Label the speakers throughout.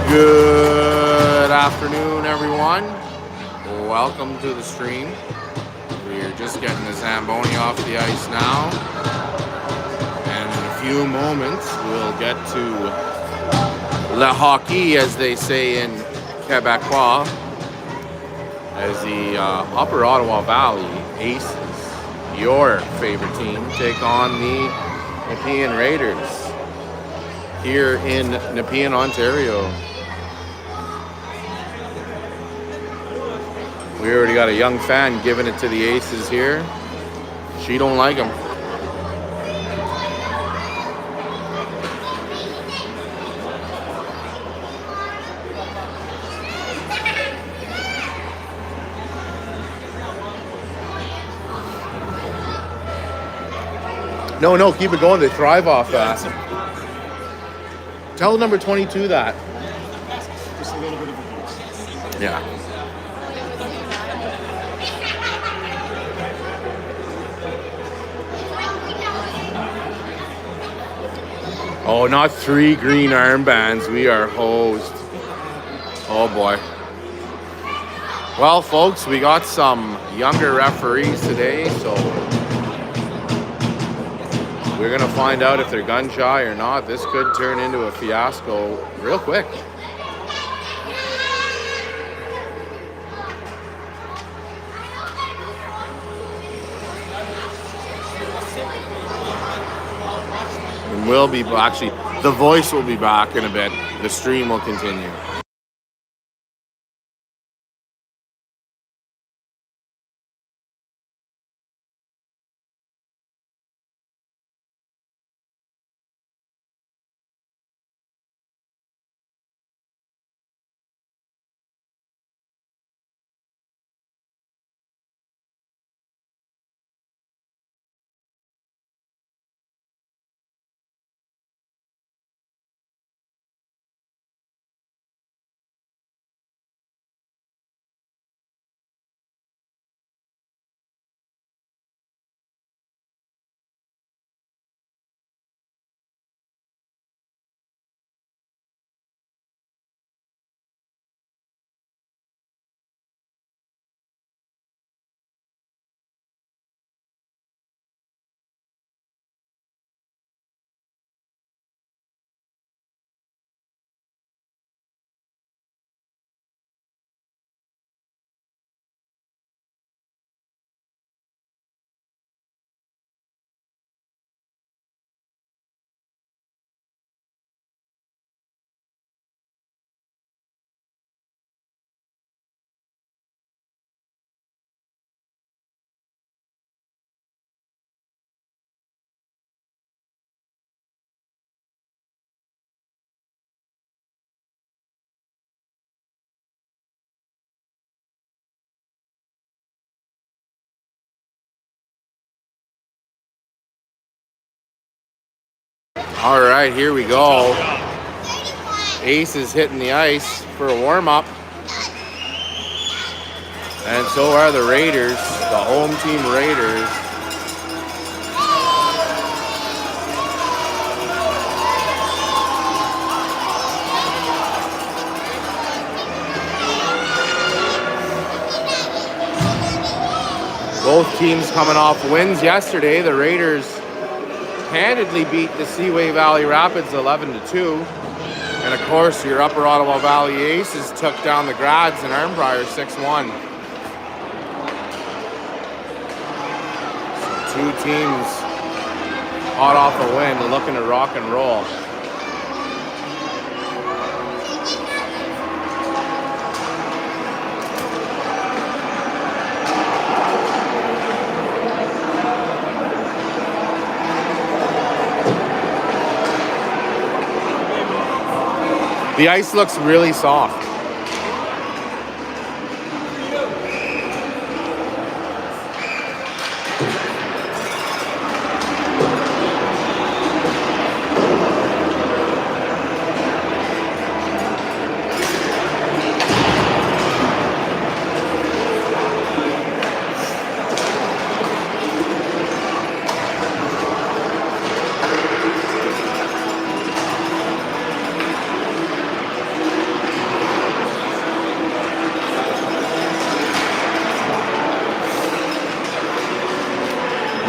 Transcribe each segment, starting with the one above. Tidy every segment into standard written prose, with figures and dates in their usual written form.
Speaker 1: Good afternoon, everyone. Welcome to the stream. We're just getting the Zamboni off the ice now. And in a few moments, we'll get to Le Hockey, as they say in Quebecois, as the Upper Ottawa Valley Aces, your favorite team, take on the Nepean Raiders here in Nepean, Ontario. We already got a young fan giving it to the Aces here. She don't like him. No, keep it going. They thrive off that. Tell number 22 that.
Speaker 2: Just a little bit of a boost.
Speaker 1: Yeah. Oh, not 3 green armbands. We are hosed. Oh boy. Well, folks, we got some younger referees today, so we're going to find out if they're gun shy or not. This could turn into a fiasco real quick. And we'll be, actually, the voice will be back in a bit. The stream will continue. All right, here we go. Aces hitting the ice for a warm-up. And so are the Raiders, the home team Raiders. Both teams coming off wins yesterday. The Raiders handedly beat the Seaway Valley Rapids 11-2. And of course, your Upper Ottawa Valley Aces took down the Grads in Arnprior 6-1. So 2 teams hot off a win, looking to rock and roll. The ice looks really soft.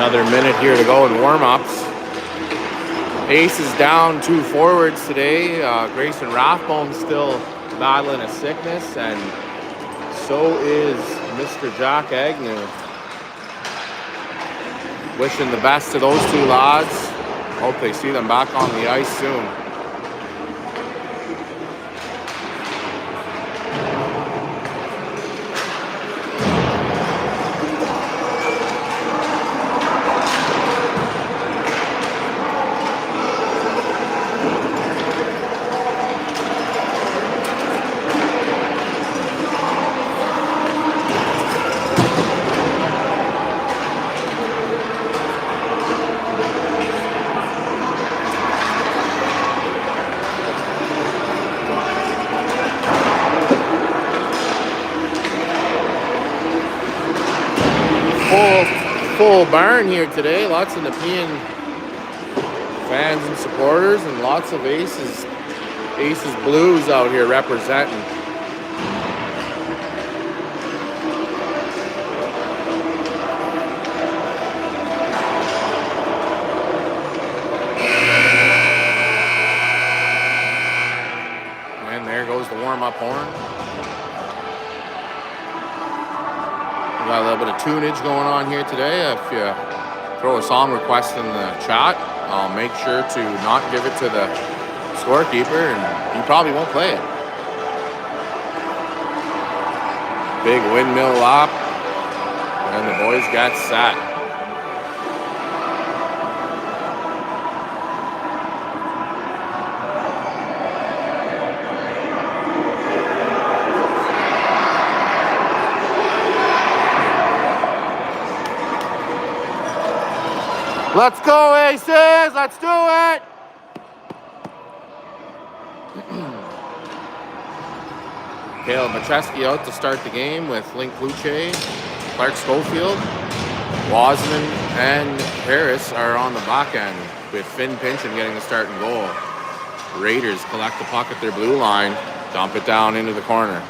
Speaker 1: Another minute here to go in warm-ups. Ace is down 2 forwards today. Grayson Rathbone still battling a sickness, and so is Mr. Jack Agnew. Wishing the best to those 2 lads. Hope they see them back on the ice soon. Full barn here today. Lots of Nepean fans and supporters, and lots of Aces Blues out here representing. And there goes the warm-up horn. We got a little bit of tunage going on here today. If you throw a song request in the chat, I'll make sure to not give it to the scorekeeper, and he probably won't play it. Big windmill lap, and the boys got set. Let's go, Aces! Let's do it! Caleb Macheski out to start the game with Link Luce, Clark Schofield, Wasman, and Harris are on the back end with Finn Pinchin getting the start and goal. Raiders collect the puck at their blue line, dump it down into the corner.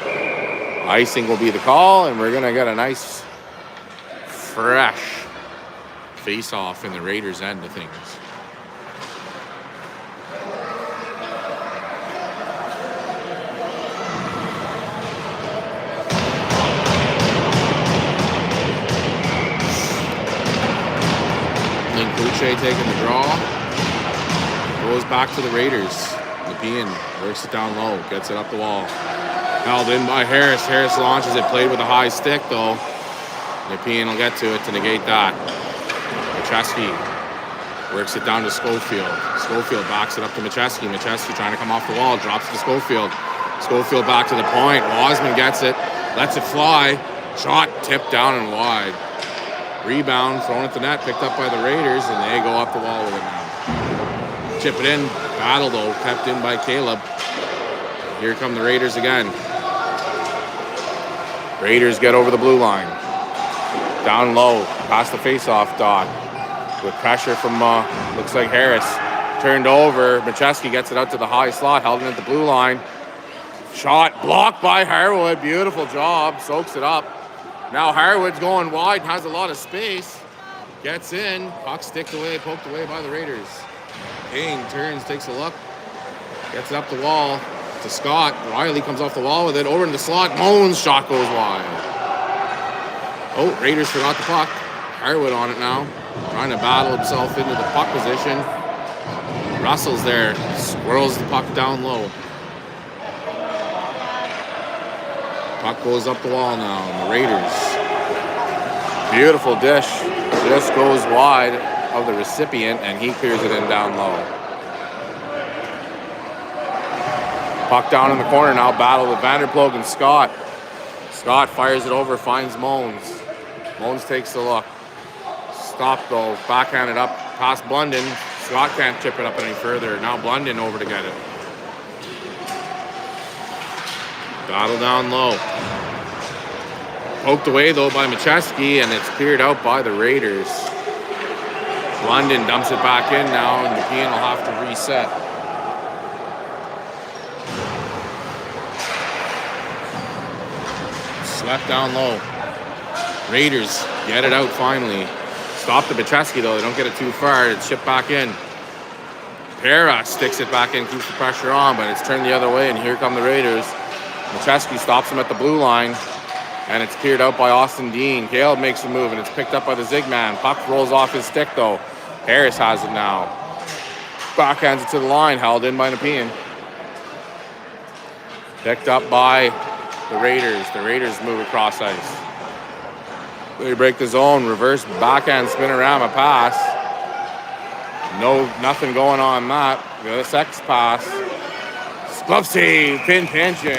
Speaker 1: Icing will be the call, and we're going to get a nice, fresh face-off in the Raiders' end of things. Link Luce taking the draw. Goes back to the Raiders. Nepean works it down low, gets it up the wall. Held in by Harris. Harris launches it, played with a high stick though. Nepean will get to it to negate that. Macheski works it down to Schofield. Schofield backs it up to Macheski. Macheski trying to come off the wall, drops it to Schofield. Schofield back to the point. Wasman gets it, lets it fly. Shot tipped down and wide. Rebound thrown at the net, picked up by the Raiders, and they go up the wall with it now. Chip it in. Battle though, kept in by Caleb. Here come the Raiders again. Raiders get over the blue line. Down low, past the face-off dot. With pressure from, looks like Harris. Turned over. Macheski gets it out to the high slot, held it at the blue line. Shot blocked by Harwood. Beautiful job. Soaks it up. Now Harwood's going wide, has a lot of space. Gets in. Puck sticked away, poked away by the Raiders. Kane turns, takes a look. Gets it up the wall to Scott. Riley comes off the wall with it. Over in the slot. Moan's shot goes wide. Oh, Raiders forgot the puck. Harwood on it now. Trying to battle himself into the puck position. Russell's there. Swirls the puck down low. Puck goes up the wall now. And the Raiders. Beautiful dish. Just goes wide of the recipient, and he clears it in down low. Puck down in the corner now. Battle with Vanderploeg and Scott. Scott fires it over, finds Moans. Moans takes a look. Stop though, backhanded up past Blunden. Scott can't chip it up any further. Now Blunden over to get it. Battle down low. Poked away though by Macheski, and it's cleared out by the Raiders. Blunden dumps it back in now, and Nepean will have to reset. Swept down low. Raiders get it out finally. Stop the Bicheski, though. They don't get it too far. It's shipped back in. Para sticks it back in, keeps the pressure on, but it's turned the other way, and here come the Raiders. Bicheski stops him at the blue line, and it's cleared out by Austin Dean. Caleb makes the move, and it's picked up by the Zig man. Puck rolls off his stick, though. Harris has it now. Backhands it to the line, held in by Nepean. Picked up by the Raiders. The Raiders move across ice. They break the zone, reverse backhand spin around a pass. Nothing going on that. The sex pass. Glove save, pin pinching.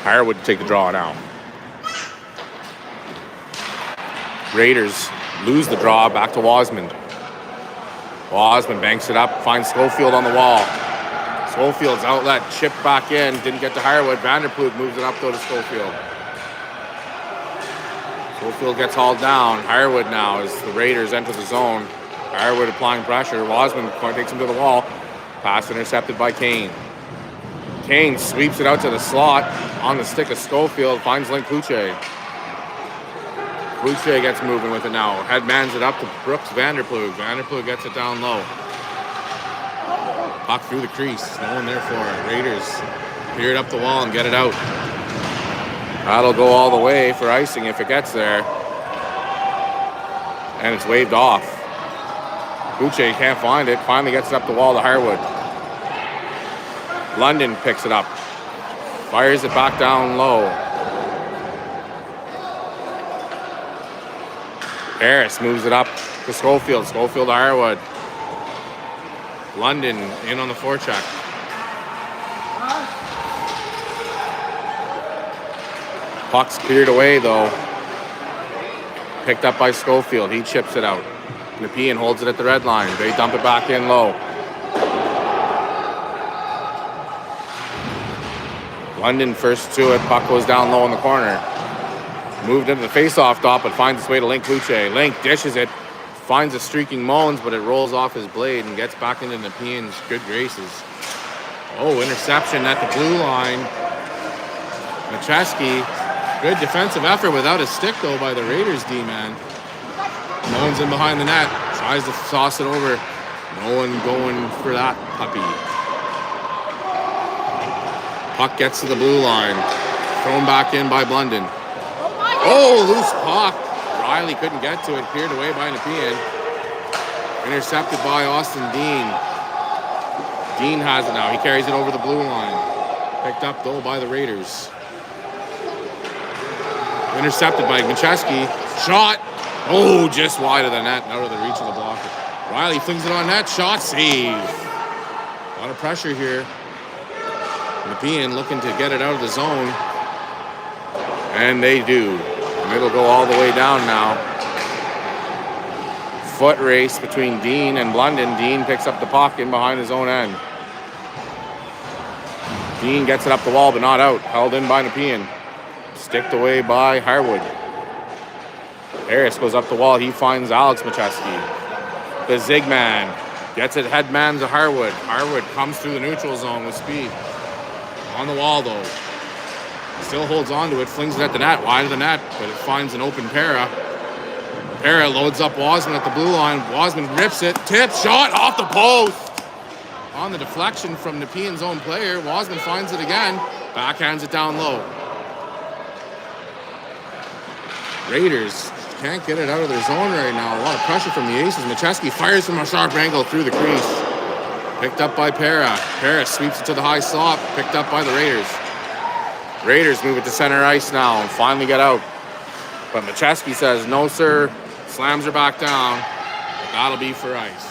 Speaker 1: Hirewood to take the draw now. Raiders lose the draw, back to Wasman. Wasman banks it up, finds Schofield on the wall. Schofield's outlet chipped back in, didn't get to Hirewood. Vanderploeg moves it up though to Schofield. Schofield gets hauled down. Hirewood now as the Raiders enter the zone. Hirewood applying pressure. Wasman takes him to the wall. Pass intercepted by Kane. Kane sweeps it out to the slot on the stick of Schofield, finds Link Kluche. Kluche gets moving with it now. Headmans it up to Brooks Vanderploeg. Vanderploeg gets it down low. Puck through the crease. No one there for it. Raiders clear it up the wall and get it out. That'll go all the way for icing if it gets there. And it's waved off. Kluche can't find it. Finally gets it up the wall to Hirewood. London picks it up. Fires it back down low. Harris moves it up to Schofield. Schofield to Hirewood. London in on the forecheck. Puck's cleared away though. Picked up by Schofield. He chips it out. Nepean holds it at the red line. They dump it back in low. London first to it. Puck goes down low in the corner. Moved into the face-off dot, but finds its way to Link Kluche. Link dishes it. Finds a streaking Moans, but it rolls off his blade and gets back into Nepean's good graces. Oh, interception at the blue line. Macheski. Good defensive effort without a stick, though, by the Raiders D-man. Moans in behind the net. Tries to toss it over. No one going for that puppy. Puck gets to the blue line. Thrown back in by Blunden. Oh, loose puck. Riley couldn't get to it. Cleared away by Nepean. Intercepted by Austin Dean. Dean has it now. He carries it over the blue line. Picked up, though, by the Raiders. Intercepted by Macheski. Shot. Oh, just wide of the net. Out of the reach of the blocker. Riley flings it on net. Shot. Save. A lot of pressure here. Nepean looking to get it out of the zone. And they do. And it'll go all the way down now. Foot race between Dean and Blunden. Dean picks up the puck in behind his own end. Dean gets it up the wall, but not out. Held in by Nepean. Sticked away by Hirewood. Harris goes up the wall. He finds Alex Macheski. The Zig man gets it headman to Hirewood. Hirewood comes through the neutral zone with speed. On the wall, though. Still holds on to it, flings it at the net, wide of the net, but it finds an open Para. Para loads up Wasman at the blue line. Wasman rips it, tip, shot off the post. On the deflection from Nepean's own player, Wasman finds it again, backhands it down low. Raiders can't get it out of their zone right now. A lot of pressure from the Aces. Macheski fires from a sharp angle through the crease. Picked up by Para. Para sweeps it to the high slot. Picked up by the Raiders. Raiders move it to center ice now and finally get out. But Macheski says, no, sir. Slams her back down. But that'll be for ice.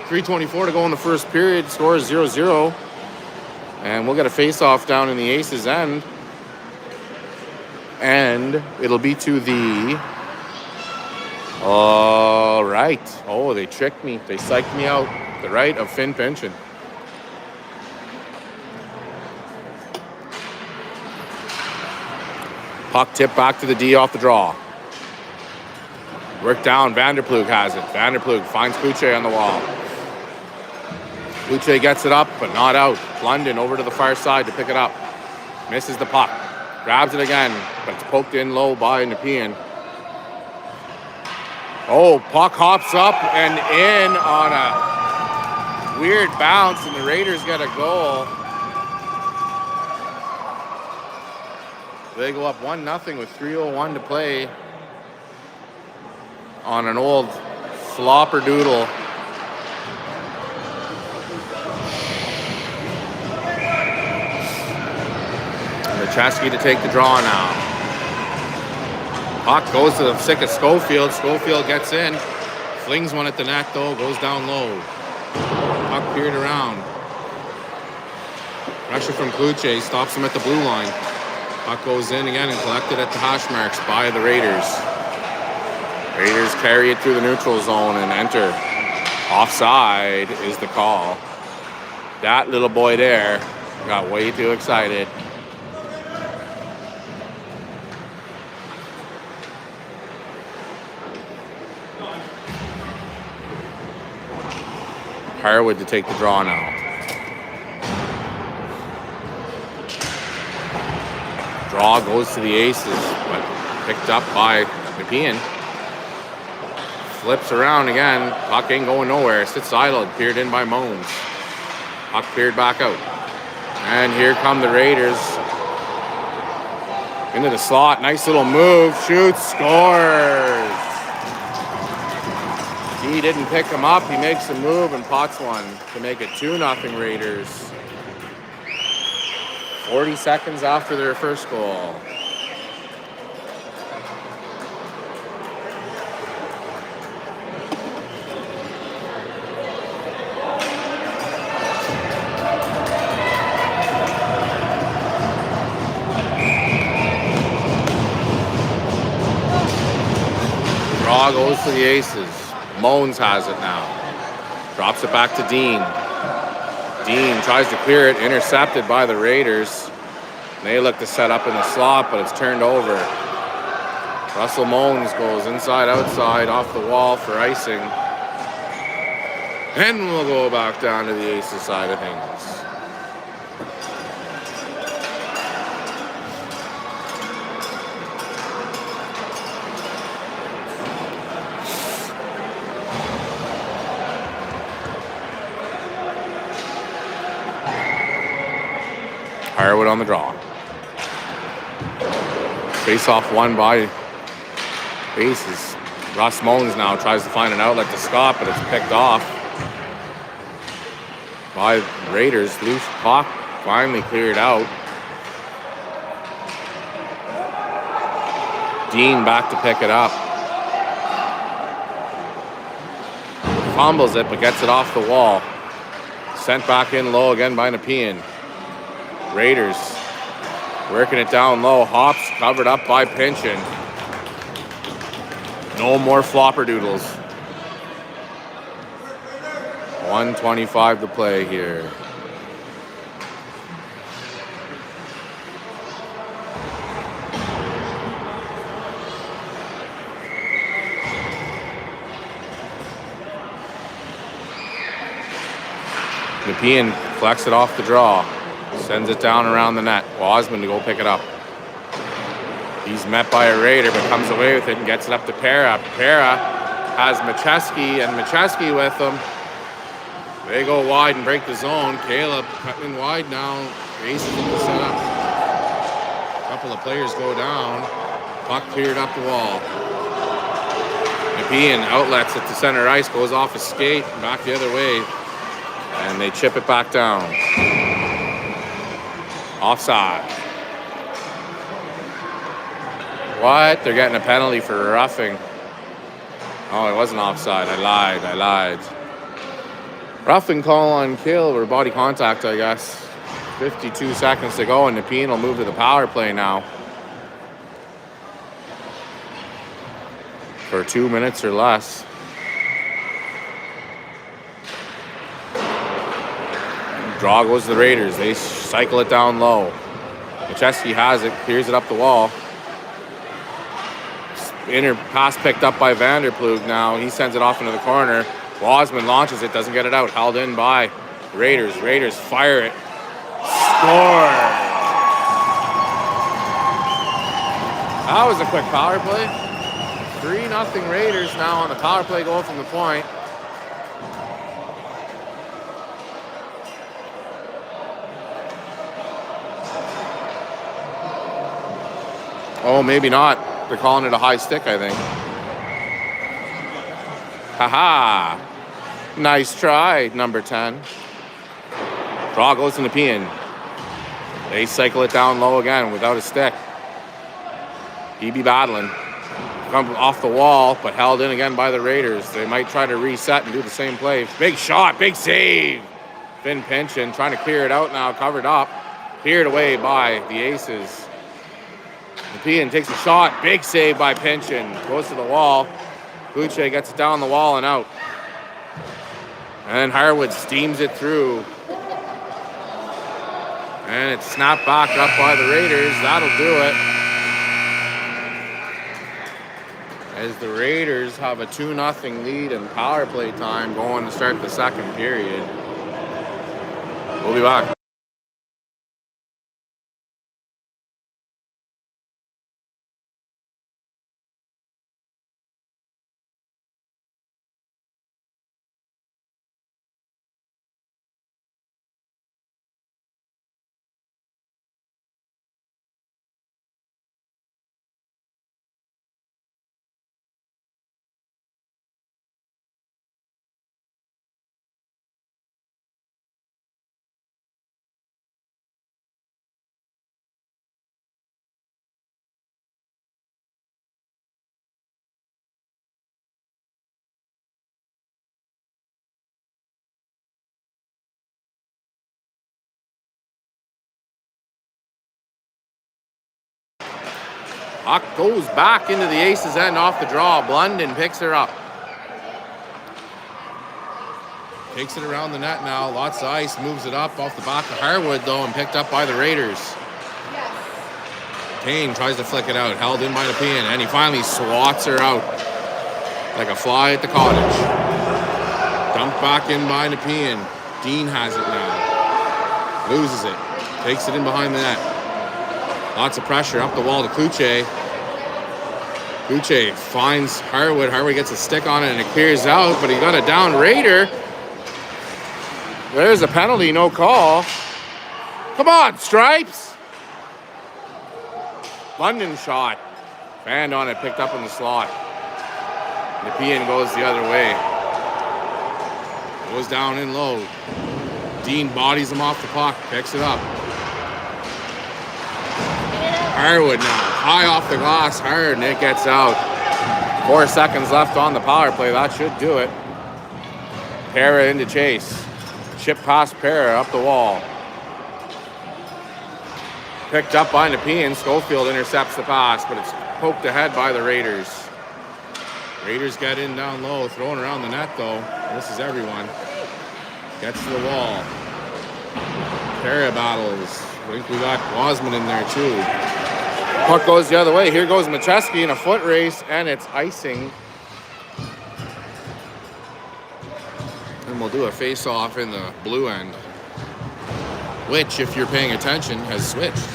Speaker 1: 3:24 to go in the first period. Score is 0-0. And we'll get a face-off down in the Aces' end. And it'll be to the... All right. Oh, they tricked me. They psyched me out. The right of Finn Pension. Puck tip back to the D off the draw. Work down, Vanderplug has it. Vanderplug finds Kuche on the wall. Kuche gets it up, but not out. London over to the far side to pick it up. Misses the puck. Grabs it again, but it's poked in low by Nepean. Oh, puck hops up and in on a weird bounce, and the Raiders get a goal. They go up 1-0 with 3:01 to play on an old flopper doodle. Chesky to take the draw now. Puck goes to the stick of Schofield. Schofield gets in. Flings one at the net though. Goes down low. Puck peered around. Pressure from Kluche. Stops him at the blue line. Puck goes in again and collected at the hash marks by the Raiders. Raiders carry it through the neutral zone and enter. Offside is the call. That little boy there got way too excited. Harwood to take the draw now. Draw goes to the Aces, but picked up by Nepean. Flips around again. Puck ain't going nowhere. Sits idle. Peered in by Moans. Puck peered back out. And here come the Raiders. Into the slot. Nice little move. Shoots. Scores. He didn't pick him up. He makes a move and pots one to make it 2-0 Raiders. 40 seconds after their first goal. Draw goes to the Aces. Moans has it now. Drops it back to Dean. Dean tries to clear it, intercepted by the Raiders. They look to set up in the slot, but it's turned over. Russell Moans goes inside, outside, off the wall for icing. And we'll go back down to the Aces side of things. Harwood on the draw. Face off won by Aces. Russ Mullins now tries to find an outlet to Scott, but it's picked off by Raiders. Loose puck finally cleared out. Dean back to pick it up. Fumbles it, but gets it off the wall. Sent back in low again by Nepean. Raiders working it down low. Hops covered up by Pinchin. No more flopper doodles. 1:25 to play here. Nepean collects it off the draw. Sends it down around the net. Wasman to go pick it up. He's met by a Raider, but comes away with it and gets it up to Pera. Pera has Macheski and Macheski with him. They go wide and break the zone. Caleb cutting in wide now. Aces in the setup. A couple of players go down. Puck cleared up the wall. Nepean outlets at the center ice, goes off his skate, back the other way, and they chip it back down. Offside. What? They're getting a penalty for roughing. Oh, it wasn't offside. I lied. Roughing call on Kill or body contact, I guess. 52 seconds to go, and Nepean will move to the power play now. For 2 minutes or less. Draw goes to the Raiders. They cycle it down low. Macheski has it, clears it up the wall. Inner pass picked up by Vanderplug now. He sends it off into the corner. Wasman launches it, doesn't get it out. Held in by Raiders. Raiders fire it. Score! That was a quick power play. 3-0 Raiders now on the power play goal from the point. Oh, maybe not. They're calling it a high stick, I think. Haha. Nice try, number 10. Draw goes to Nepean. They cycle it down low again without a stick. He be battling. Come off the wall, but held in again by the Raiders. They might try to reset and do the same play. Big shot, big save. Finn Pinchin trying to clear it out now, covered up. Cleared away by the Aces. Nepean takes a shot, big save by Pinchin. Goes to the wall. Buche gets it down the wall and out. And Harwood steams it through. And it's snapped back up by the Raiders. That'll do it. As the Raiders have a 2-0 lead in power play time going to start the second period. We'll be back. Puck goes back into the Aces' end off the draw. Blunden picks her up. Takes it around the net now. Lots of ice. Moves it up off the back of Harwood, though, and picked up by the Raiders. Kane tries to flick it out. Held in by Nepean, and he finally swats her out like a fly at the cottage. Dumped back in by Nepean. Dean has it now. Loses it. Takes it in behind the net. Lots of pressure up the wall to Kluche. Kluche finds Harwood. Harwood gets a stick on it and it clears out, but he got a down Raider. There's a penalty, no call. Come on, Stripes. London shot. Fanned on it, picked up in the slot. Nepean goes the other way. Goes down in low. Dean bodies him off the puck, picks it up. Harwood now, high off the glass, hard, and it gets out. 4 seconds left on the power play. That should do it. Pera into chase. Chip past Pera up the wall. Picked up by Nepean. Schofield intercepts the pass, but it's poked ahead by the Raiders. Raiders get in down low, throwing around the net though. This is everyone. Gets to the wall. Pera battles. I think we got Wasman in there too. Puck goes the other way. Here goes Macheski in a foot race, and it's icing. And we'll do a face-off in the blue end, which, if you're paying attention, has switched.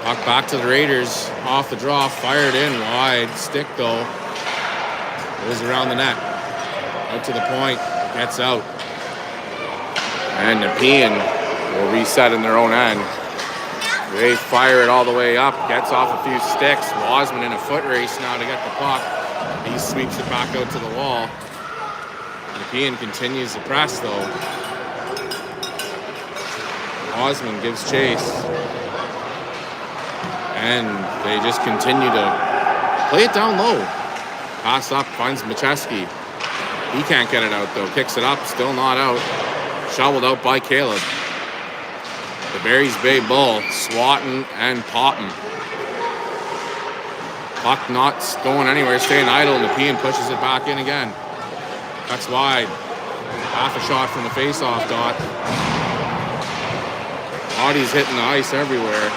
Speaker 1: Puck back to the Raiders. Off the draw, fired in wide. Stick though. Goes around the net. Out to the point. Gets out. And Nepean will reset in their own end. They fire it all the way up. Gets off a few sticks. Wasman in a foot race now to get the puck. He sweeps it back out to the wall. Nepean continues to press though. Wasman gives chase. And they just continue to play it down low. Pass up, finds Macheski. He can't get it out though. Kicks it up, still not out. Shoveled out by Caleb. The Barry's Bay Bull swatting and popping. Puck not going anywhere, staying idle. Nepean pushes it back in again. Cuts wide. Half a shot from the face-off dot. Bodies hitting the ice everywhere.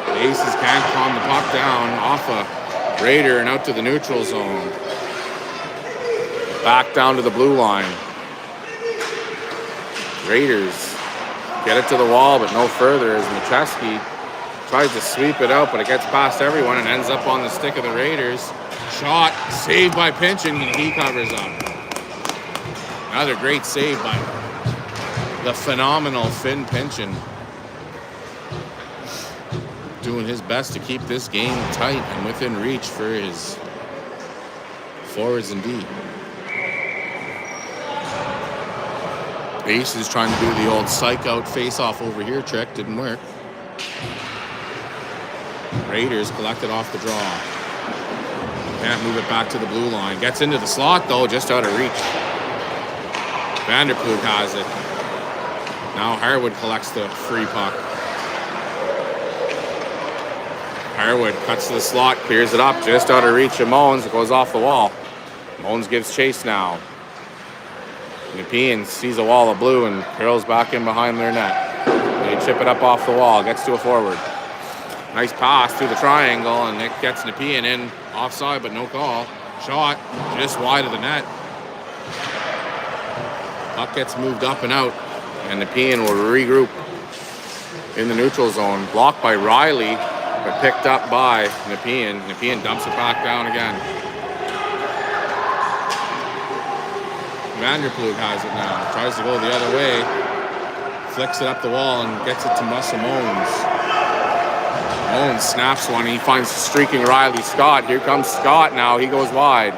Speaker 1: The Aces can't calm the puck down off a Raider and out to the neutral zone. Back down to the blue line. Raiders get it to the wall, but no further as Macheski tries to sweep it out, but it gets past everyone and ends up on the stick of the Raiders. Shot, saved by Pinchin, and he covers up. Another great save by the phenomenal Finn Pinchin. Doing his best to keep this game tight and within reach for his forwards and D. Aces trying to do the old psych out face-off over here trick. Didn't work. Raiders collected off the draw. Can't move it back to the blue line. Gets into the slot, though, just out of reach. Vanderploeg has it. Now Harwood collects the free puck. Harwood cuts to the slot, clears it up, just out of reach of Moans. It goes off the wall. Moans gives chase now. Nepean sees a wall of blue and curls back in behind their net. They chip it up off the wall, gets to a forward. Nice pass through the triangle, and it gets Nepean in offside, but no call. Shot just wide of the net. Puck gets moved up and out, and Nepean will regroup in the neutral zone. Blocked by Riley, but picked up by Nepean. Nepean dumps it back down again. Vanderploeg has it now. Tries to go the other way. Flicks it up the wall and gets it to Muscle Moans. Moans snaps one. He finds streaking Riley Scott. Here comes Scott now. He goes wide.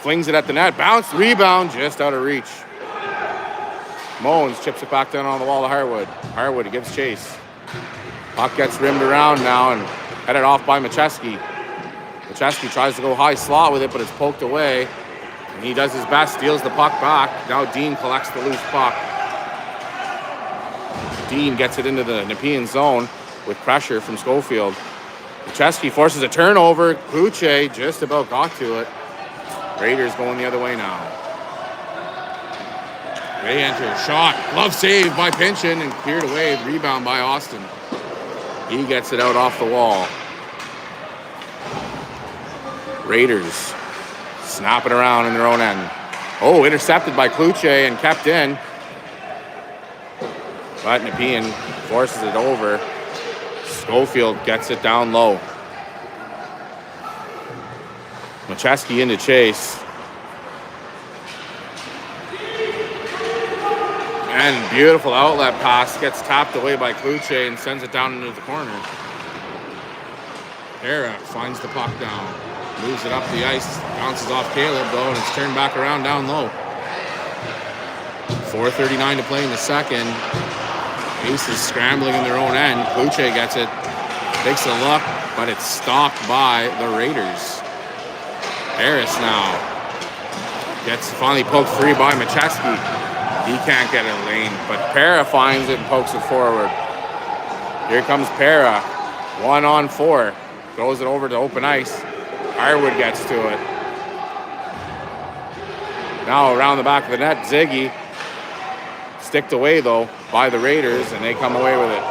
Speaker 1: Flings it at the net. Bounce, rebound, just out of reach. Moans chips it back down on the wall to Harwood. Harwood gives chase. Puck gets rimmed around now and headed off by Macheski. Macheski tries to go high slot with it, but it's poked away. And he does his best, steals the puck back. Now Dean collects the loose puck. Dean gets it into the Nepean zone with pressure from Schofield. Macheski forces a turnover. Kluche just about got to it. Raiders going the other way now. They enter. Shot. Glove save by Pinchin and cleared away. Rebound by Austin. He gets it out off the wall. Raiders snapping around in their own end. Oh, intercepted by Kluche and kept in. But Nepean forces it over. Schofield gets it down low. Macheski into chase. And beautiful outlet pass gets tapped away by Kluche and sends it down into the corner. Era finds the puck down. Moves it up the ice, bounces off Caleb though, and it's turned back around down low. 4:39 to play in the second. Aces scrambling in their own end. Kluche gets it, takes a look, but it's stopped by the Raiders. Harris now gets finally poked free by Macheski. He can't get it lane, but Para finds it and pokes it forward. Here comes Para, 1-on-4, throws it over to open ice. Harwood gets to it. Now around the back of the net, Ziggy. Sticked away, though, by the Raiders, and they come away with it.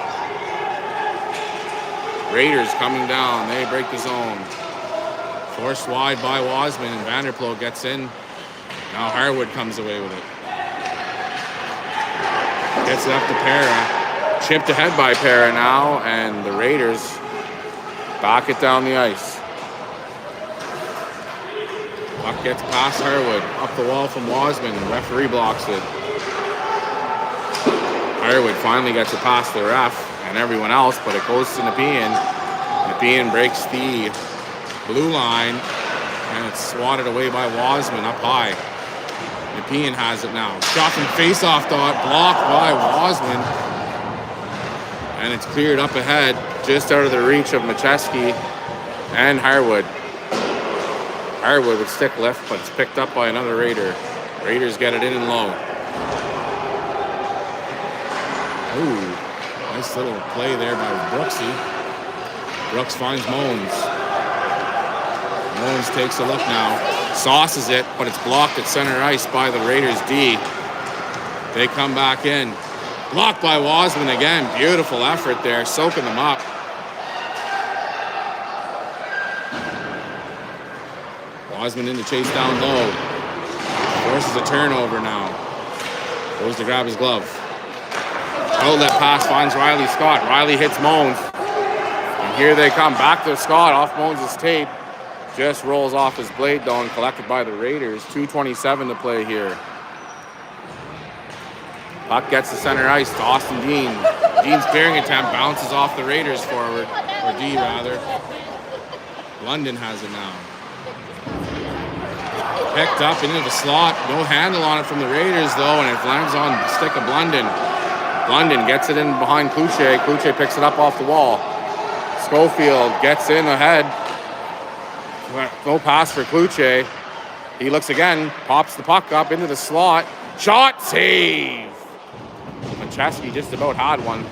Speaker 1: Raiders coming down. They break the zone. Forced wide by Wasman, and Vanderploeg gets in. Now Harwood comes away with it. Gets it up to Para. Chipped ahead by Para now, and the Raiders back it down the ice. Puck gets past Harwood, up the wall from Wasman. The referee blocks it. Harwood finally gets it past the ref and everyone else, but it goes to Nepean. Nepean breaks the blue line, and it's swatted away by Wasman up high. Nepean has it now. Shot from face-off dot, blocked by Wasman. And it's cleared up ahead, just out of the reach of Macheski and Harwood. Harwood with stick lift, but it's picked up by another Raider. Raiders get it in and low. Ooh, nice little play there by Brooksy. Brooks finds Moans. Owens takes a look now. Sauces it, but it's blocked at center ice by the Raiders D. They come back in. Blocked by Wasman again. Beautiful effort there, soaking them up. Wasman in to chase down low. Forces a turnover now. Goes to grab his glove. Outlet pass finds Riley Scott. Riley hits Moans. And here they come. Back to Scott off Moans' tape. Just rolls off his blade though and collected by the Raiders. 2:27 to play here. Puck gets to center ice to Austin Dean. Dean's clearing attempt bounces off the Raiders forward. Or D rather. London has it now. Picked up into the slot. No handle on it from the Raiders, though, and it lands on the stick of Blunden. Blunden gets it in behind Cloutier. Cloutier picks it up off the wall. Schofield gets in ahead. No pass for Cloutier. He looks again, pops the puck up into the slot. Shot, save! Macheski just about had one.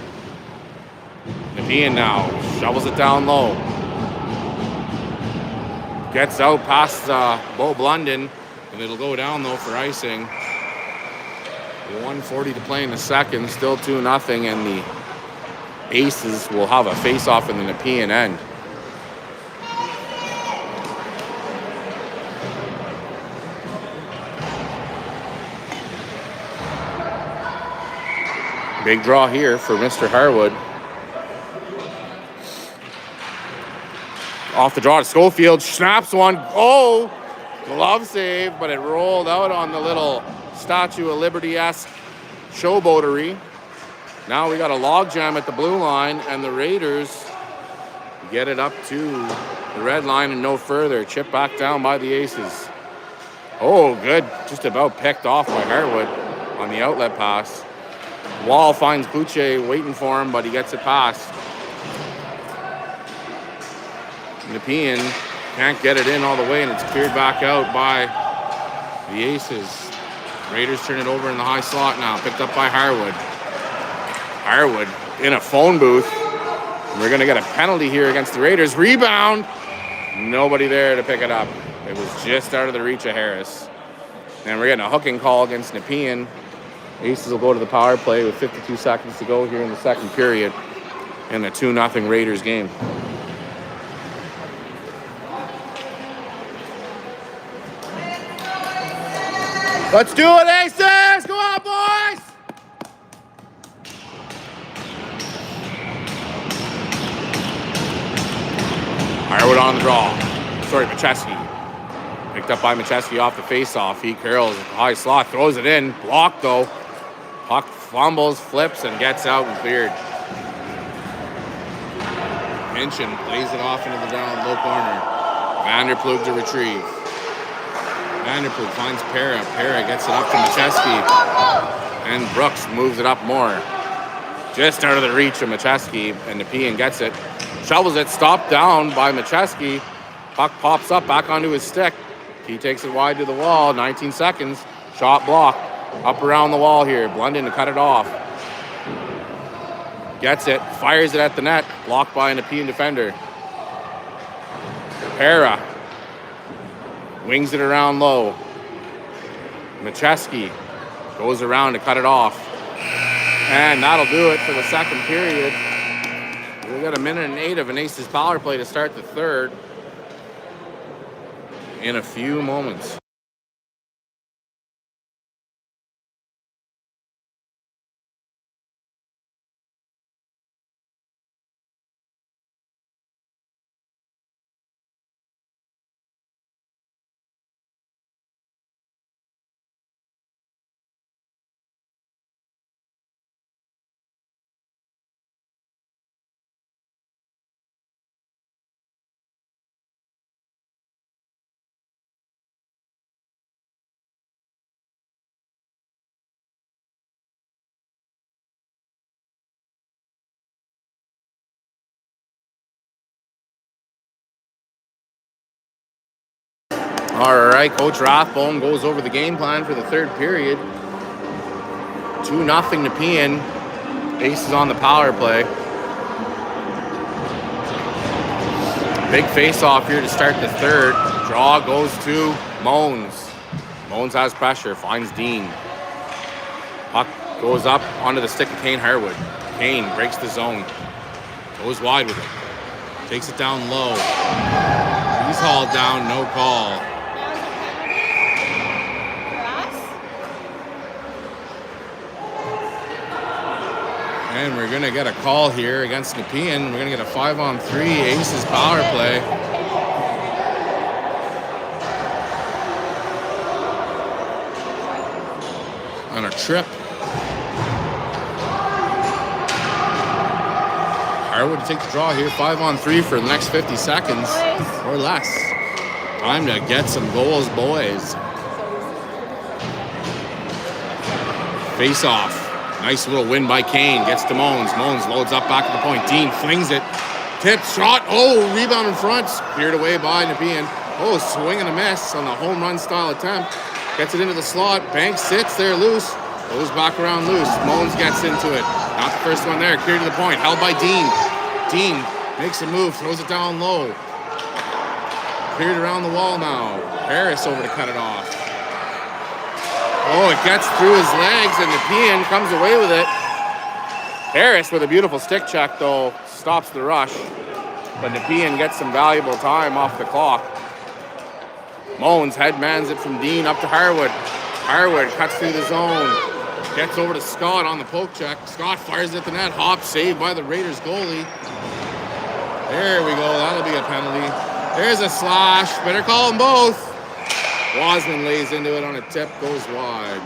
Speaker 1: Nepean now shovels it down low. Gets out past Bo Blunden, and it'll go down though for icing. 1:40 to play in the second, still 2-0, and the Aces will have a face-off in the Nepean end. Big draw here for Mr. Harwood. Off the draw to Schofield, snaps one. Oh, glove save, but it rolled out on the little Statue of Liberty-esque showboatery. Now we got a logjam at the blue line, and the Raiders get it up to the red line and no further. Chip back down by the Aces. Oh, good. Just about picked off by Harwood on the outlet pass. Wall finds Cloutier waiting for him, but he gets it past. Nepean can't get it in all the way, and it's cleared back out by the Aces. Raiders turn it over in the high slot now, picked up by Harwood. Harwood in a phone booth. We're going to get a penalty here against the Raiders. Rebound. Nobody there to pick it up. It was just out of the reach of Harris. And we're getting a hooking call against Nepean. Aces will go to the power play with 52 seconds to go here in the second period in the 2-0 Raiders game. Let's do it, Aces! Go on, boys! Harwood on the draw. Sorry, Macheski. Picked up by Macheski off the faceoff. He curls at the high slot, throws it in. Blocked, though. Puck fumbles, flips, and gets out and cleared. Minchin plays it off into the down low corner. Vanderplug to retrieve. Vanderplug finds Pera. Pera gets it up to Macheski. And Brooks moves it up more. Just out of the reach of Macheski, and Nepean gets it. Shovels it, stopped down by Macheski. Puck pops up back onto his stick. He takes it wide to the wall. 19 seconds. Shot blocked. Up around the wall here. Blunden to cut it off. Gets it. Fires it at the net. Blocked by a Nepean defender. Pera wings it around low. Macheski goes around to cut it off. And that'll do it for the second period. We've got 1:08 of an Aces power play to start the third in a few moments. All right, Coach Rathbone goes over the game plan for the third period. 2-0 Nepean. Aces on the power play. Big face-off here to start the third. Draw goes to Moans. Moans has pressure, finds Dean. Puck goes up onto the stick of Kane Harwood. Kane breaks the zone. Goes wide with it. Takes it down low. He's hauled down, no call. And we're going to get a call here against Nepean. We're going to get a 5-on-3 Aces power play. On a trip. Harwood to take the draw here. 5-on-3 for the next 50 seconds or less. Time to get some goals, boys. Face off. Nice little win by Kane. Gets to Moans. Moans loads up back at the point. Dean flings it. Tip shot. Oh, rebound in front. Cleared away by Nepean. Oh, swing and a miss on the home run style attempt. Gets it into the slot. Banks sits there loose. Goes back around loose. Moans gets into it. Not the first one there. Cleared to the point. Held by Dean. Dean makes a move. Throws it down low. Cleared around the wall now. Harris over to cut it off. Oh, it gets through his legs, and Nepean comes away with it. Harris with a beautiful stick check, though, stops the rush. But Nepean gets some valuable time off the clock. Moans headmans it from Dean up to Harwood. Harwood cuts through the zone. Gets over to Scott on the poke check. Scott fires at the net. Hop saved by the Raiders goalie. There we go. That'll be a penalty. There's a slash. Better call them both. Wasman lays into it on a tip, goes wide.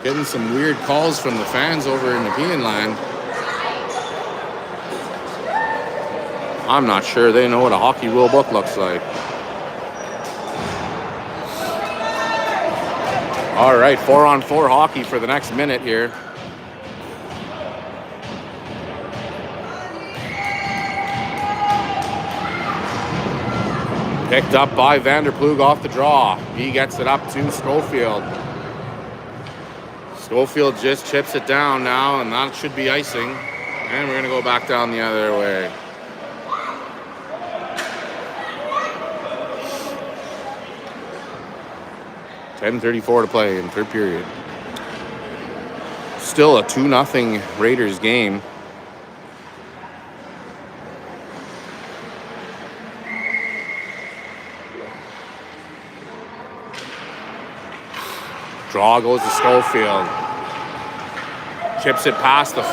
Speaker 1: Getting some weird calls from the fans over in Nepean land. I'm not sure they know what a hockey rule book looks like. All right, 4-on-4 hockey for the next minute here. Picked up by Vanderplug off the draw. He gets it up to Schofield. Schofield just chips it down now, and that should be icing. And we're going to go back down the other way. .10:34 to play in third period. Still a 2-0 Raiders game. Draw goes to Schofield. Chips it past the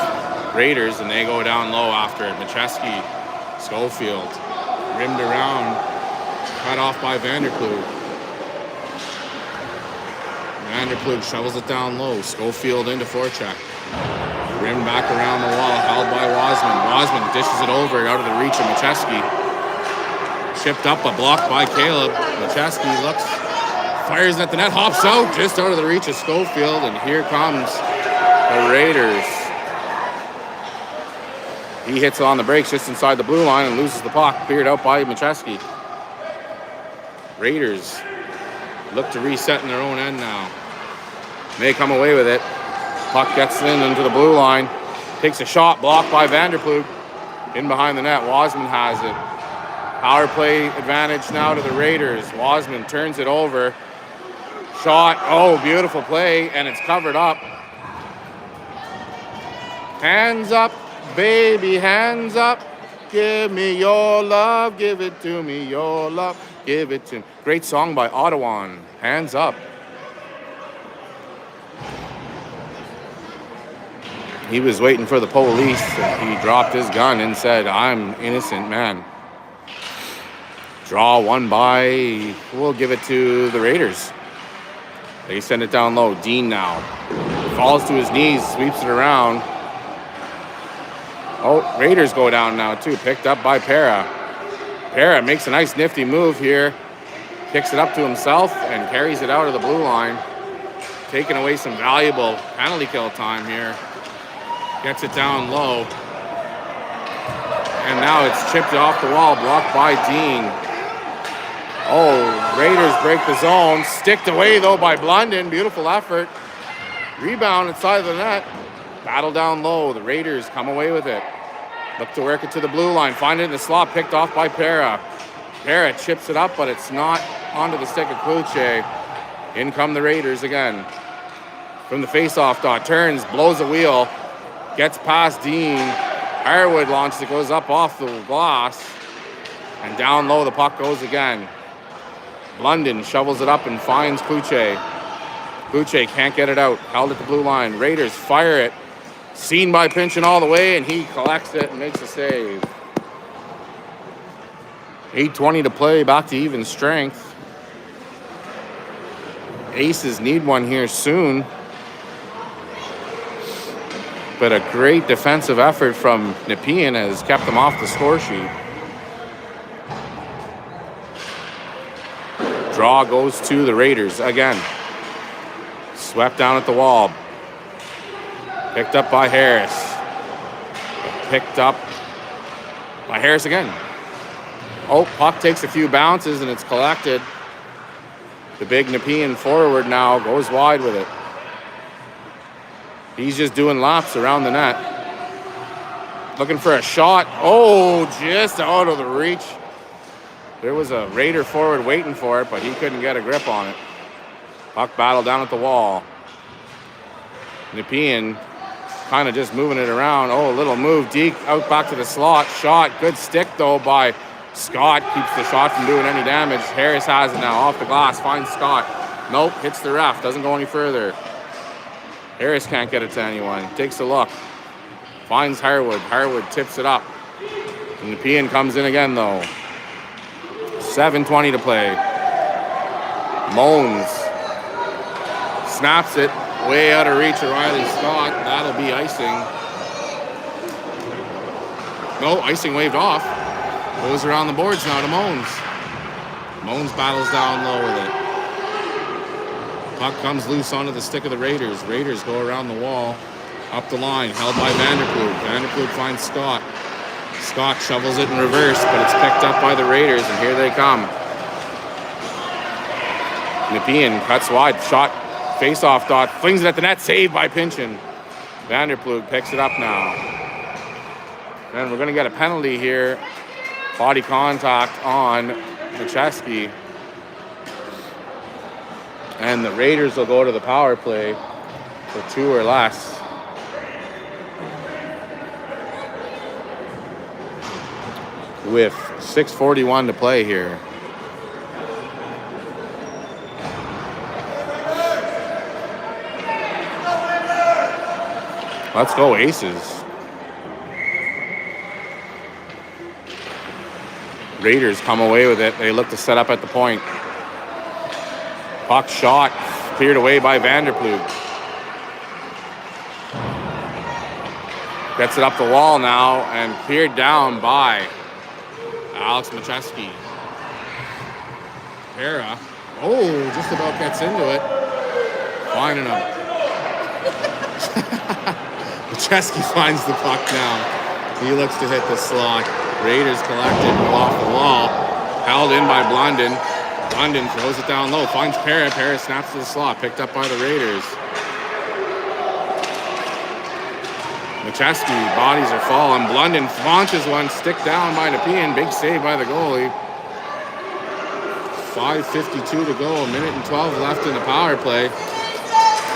Speaker 1: Raiders, and they go down low after it. Macheski, Schofield, rimmed around, cut off by Vanderplug. Vanderplug shovels it down low. Schofield into forecheck. Rimmed back around the wall, held by Wasman. Wasman dishes it over out of the reach of Macheski. Chipped up, a block by Caleb. Macheski looks, fires at the net, hops out, just out of the reach of Schofield, and here comes the Raiders. He hits on the brakes just inside the blue line and loses the puck, cleared out by Macheski. Raiders look to reset in their own end now. They come away with it. Puck gets into the blue line, takes a shot, blocked by Vanderplug. In behind the net, Wasman has it. Power play advantage now to the Raiders. Wasman turns it over. Shot, oh, beautiful play, and it's covered up. Hands up, baby, hands up. Give me your love, give it to me, your love, give it to me. Great song by Ottawa, Hands Up. He was waiting for the police, and he dropped his gun and said, I'm innocent, man. Draw won by, we'll give it to the Raiders. They send it down low. Dean now falls to his knees, sweeps it around. Oh, Raiders go down now too. Picked up by Para. Para makes a nice nifty move here. Kicks it up to himself and carries it out of the blue line. Taking away some valuable penalty kill time here. Gets it down low. And now it's chipped off the wall, blocked by Dean. Oh, Raiders break the zone. Sticked away, though, by Blunden. Beautiful effort. Rebound inside of the net. Battle down low. The Raiders come away with it. Look to work it to the blue line. Find it in the slot. Picked off by Para. Para chips it up, but it's not onto the stick of Kluche. In come the Raiders again. From the face-off dot. Turns, blows a wheel. Gets past Dean. Harwood launches it. Goes up off the glass. And down low the puck goes again. London shovels it up and finds Kluche. Kluche can't get it out. Held at the blue line. Raiders fire it. Seen by Pinchin all the way, and he collects it and makes a save. 8:20 to play, back to even strength. Aces need one here soon. But a great defensive effort from Nepean has kept them off the score sheet. Draw goes to the Raiders again. Swept down at the wall. Picked up by Harris. Picked up by Harris again. Oh, puck takes a few bounces and it's collected. The big Nepean forward now goes wide with it. He's just doing laps around the net. Looking for a shot. Oh, just out of the reach. There was a Raider forward waiting for it, but he couldn't get a grip on it. Puck battle down at the wall. Nepean kind of just moving it around. Oh, a little move. Deke out back to the slot. Shot. Good stick, though, by Scott. Keeps the shot from doing any damage. Harris has it now. Off the glass. Finds Scott. Nope. Hits the ref. Doesn't go any further. Harris can't get it to anyone. Takes a look. Finds Harwood. Harwood tips it up. And Nepean comes in again, though. 7:20 to play. Moans. Snaps it. Way out of reach of Riley Scott. That'll be icing. No, icing waved off. Goes around the boards now to Moans. Moans battles down low with it. Puck comes loose onto the stick of the Raiders. Raiders go around the wall. Up the line. Held by Vanderploeg. Vanderploeg finds Scott. Scott shovels it in reverse, but it's picked up by the Raiders, and here they come. Nepean cuts wide. Shot. Face-off dot, flings it at the net, saved by Pinchin. Vanderploeg picks it up now. And we're going to get a penalty here. Body contact on Macheski. And the Raiders will go to the power play for 2 or less. With 6:41 to play here. Let's go Aces. Raiders come away with it. They look to set up at the point. Puck shot. Cleared away by Vanderploeg. Gets it up the wall now and cleared down by Alex Macheski. Para. Oh, just about gets into it. Finding him. Macheski finds the puck now. He looks to hit the slot. Raiders collected, go off the wall. Held in by Blondin. Blondin throws it down low. Finds Para. Para snaps to the slot. Picked up by the Raiders. Macheski, bodies are falling. Blondin launches one. Stick down by Nepean. Big save by the goalie. 5:52 to go. 1:12 left in the power play.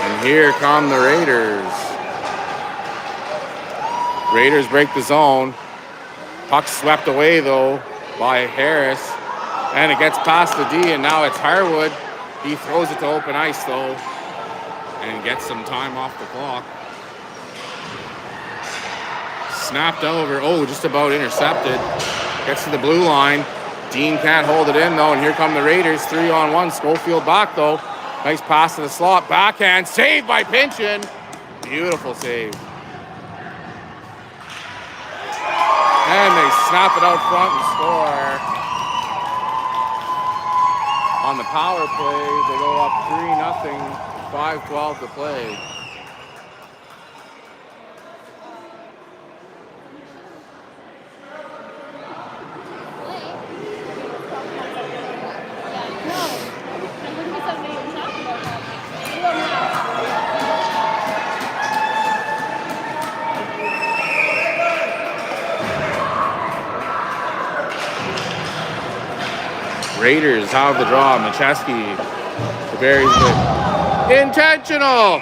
Speaker 1: And here come the Raiders. Raiders break the zone. Puck swept away, though, by Harris. And it gets past the D, and now it's Harwood. He throws it to open ice, though, and gets some time off the clock. Snapped over. Oh, just about intercepted. Gets to the blue line. Dean can't hold it in, though, and here come the Raiders. 3-on-1. Schofield back, though. Nice pass to the slot. Backhand. Saved by Pinchin. Beautiful save. And they snap it out front and score. On the power play, they go up 3-0, 5:12 to play. Raiders have the draw. Macheski. The Berries with intentional.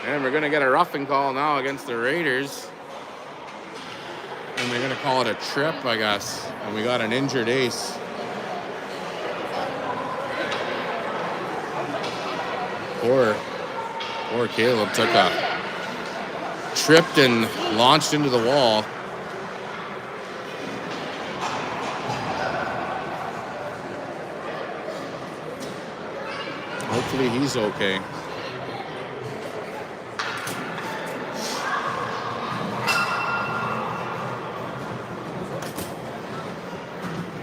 Speaker 1: And we're going to get a roughing call now against the Raiders. And they're going to call it a trip, I guess. And we got an injured ace. Poor Caleb took a tripped and launched into the wall. Hopefully he's okay.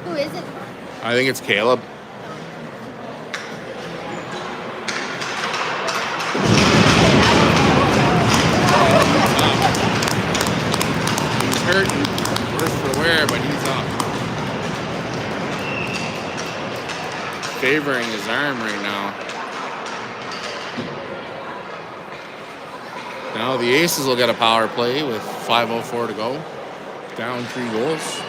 Speaker 3: Who is it?
Speaker 1: I think it's Caleb. He's hurting. Worse for wear, but he's up. Favoring his arm right now. Now the Aces will get a power play with 5:04 to go. Down 3 goals.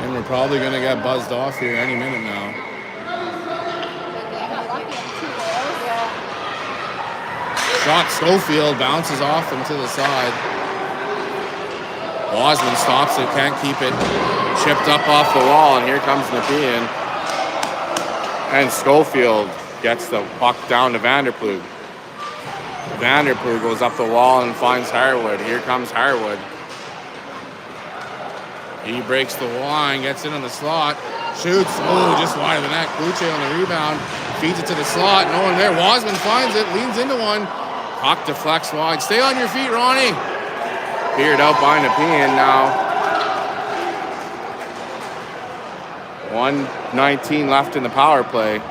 Speaker 1: And we're probably going to get buzzed off here any minute now. Shot Schofield, bounces off him to the side. Wasman stops it, can't keep it. Chipped up off the wall, and here comes Nepean. And Schofield gets the puck down to Vanderplug. Vanderplug goes up the wall and finds Harwood. Here comes Harwood. He breaks the line, gets in on the slot, shoots. Oh, just wide of the net. Kluche on the rebound, feeds it to the slot. No one there. Wasman finds it, leans into one. Puck deflects wide. Stay on your feet, Ronnie. Cleared out by Nepean now. 1:19 left in the power play.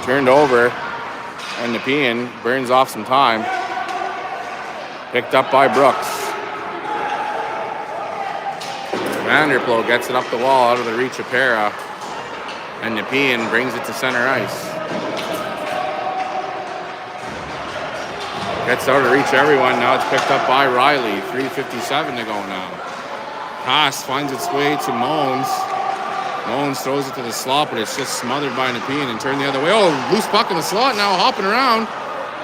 Speaker 1: Turned over, and Nepean burns off some time. Picked up by Brooks. Vanderplo gets it up the wall out of the reach of Para, and Nepean brings it to center ice. Gets out to reach everyone. Now it's picked up by Riley. 3:57 to go now. Pass finds its way to Moans. Moans throws it to the slot, but it's just smothered by Nepean and turned the other way. Oh, loose puck in the slot now, hopping around.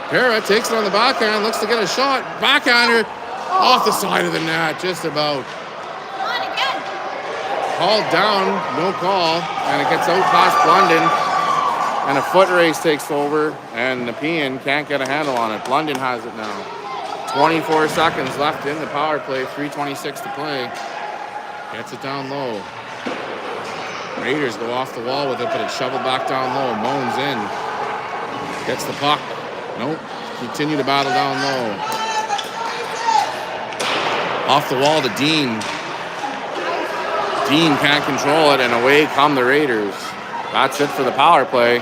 Speaker 1: Para takes it on the backhand, looks to get a shot. Backhander off the side of the net, just about. Called down, no call, and it gets out past London. And a foot race takes over, and Nepean can't get a handle on it. London has it now. 24 seconds left in the power play, 3:26 to play. Gets it down low. Raiders go off the wall with it, but it's shoveled back down low. Moans in. Gets the puck. Nope. Continue to battle down low. Off the wall to Dean. Dean can't control it, and away come the Raiders. That's it for the power play.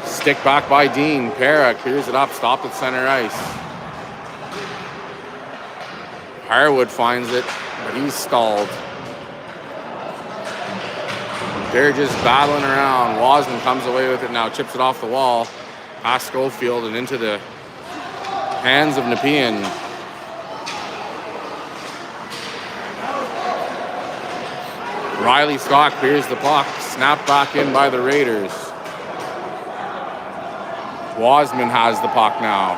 Speaker 1: Stick back by Dean. Para clears it up, stopped at center ice. Harwood finds it, but he's stalled. They're just battling around. Wasman comes away with it now, chips it off the wall, past Schofield and into the hands of Nepean. Riley Scott clears the puck, snapped back in by the Raiders. Wasman has the puck now.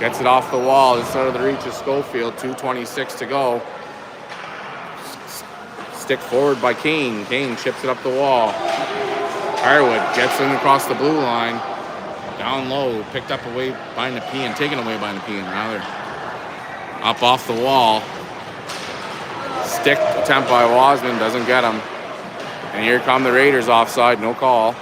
Speaker 1: Gets it off the wall, just out of the reach of Schofield, 2:26 to go. Stick forward by Kane. Kane chips it up the wall. Harwood gets in across the blue line. Down low, picked up away by Nepean, taken away by Nepean rather. Up off the wall. Stick attempt by Wasman, doesn't get him. And here come the Raiders offside, no call.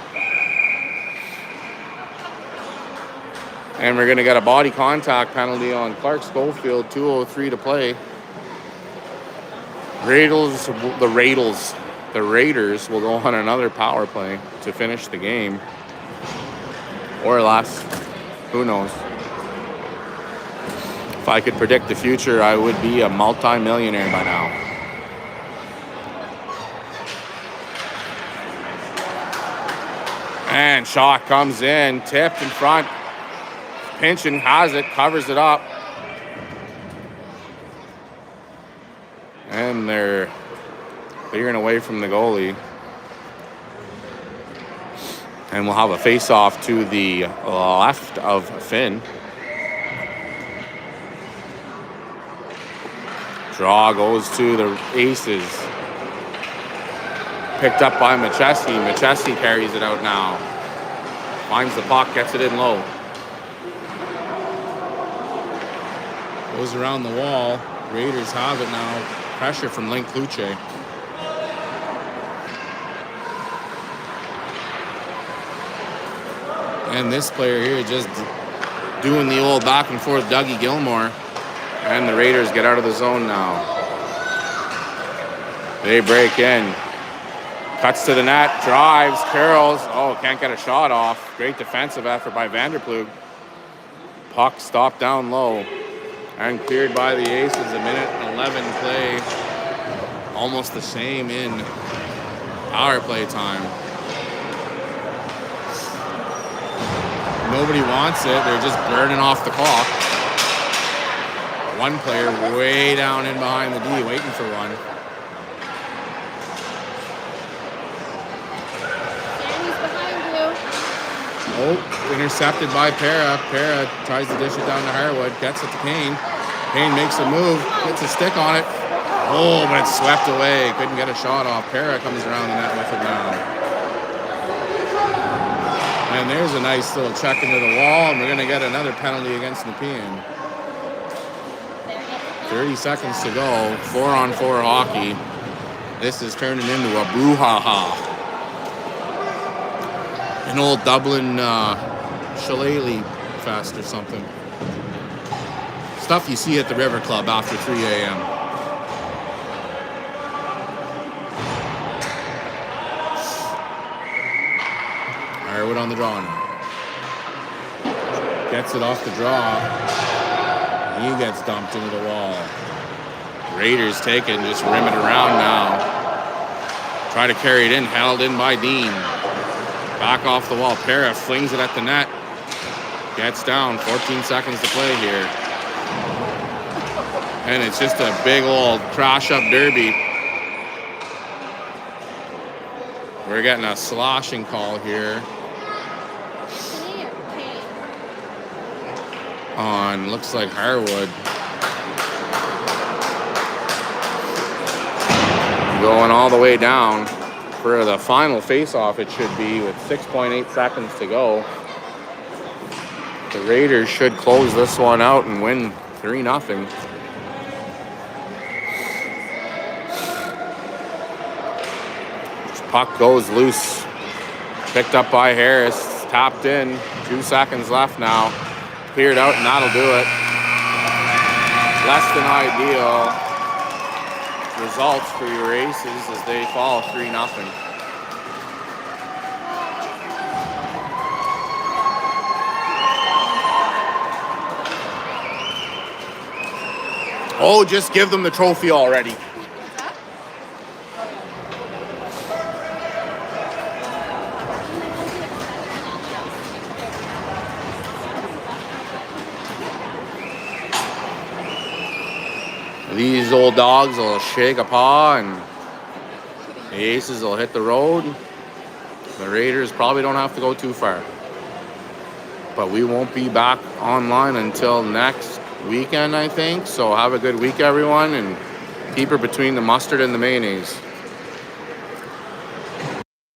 Speaker 1: And we're going to get a body contact penalty on Clark Schofield, 2:03 to play. The Raiders will go on another power play to finish the game. Or less. Who knows? If I could predict the future, I would be a multi-millionaire by now. And shot comes in, tipped in front. pinching, has it, covers it up. And they're clearing away from the goalie. And we'll have a face-off to the left of Finn. Draw goes to the Aces. Picked up by Machesi. Machesi carries it out now. Finds the puck, gets it in low. Goes around the wall. Raiders have it now. Pressure from Link Luce. And this player here just doing the old back and forth Dougie Gilmore. And the Raiders get out of the zone now. They break in. Cuts to the net, drives, curls. Oh, can't get a shot off. Great defensive effort by Vanderplug. Puck stopped down low and cleared by the Aces. A minute and 11 play. Almost the same in power play time. Nobody wants it. They're just burning off the clock. One player way down in behind the D waiting for one. Oh, intercepted by Para. Para tries to dish it down to Harwood. Gets it to Kane. Kane makes a move. Gets a stick on it. Oh, but it's swept away. Couldn't get a shot off. Para comes around the net with it now. And there's a nice little check into the wall. And we're going to get another penalty against Nepean. 30 seconds to go. 4-on-4 hockey. This is turning into a brouhaha. An old Dublin shillelagh fest or something. Stuff you see at the River Club after 3 a.m. Harwood on the draw now. Gets it off the draw. He gets dumped into the wall. Raiders take it and just rim it around now. Try to carry it in, held in by Dean. Back off the wall. Para flings it at the net. Gets down. 14 seconds to play here. And it's just a big old crash-up derby. We're getting a sloshing call here. On, looks like Harwood. Going all the way down. For the final face-off, it should be with 6.8 seconds to go. The Raiders should close this one out and win 3-0. Puck goes loose. Picked up by Harris. Tapped in. 2 seconds left now. Cleared out, and that'll do it. Less than ideal results for your Aces as they fall 3-0. Oh, just give them the trophy already. These old dogs will shake a paw and the Aces will hit the road. The Raiders probably don't have to go too far. But we won't be back online until next weekend, I think. So have a good week, everyone, and keep her between the mustard and the mayonnaise.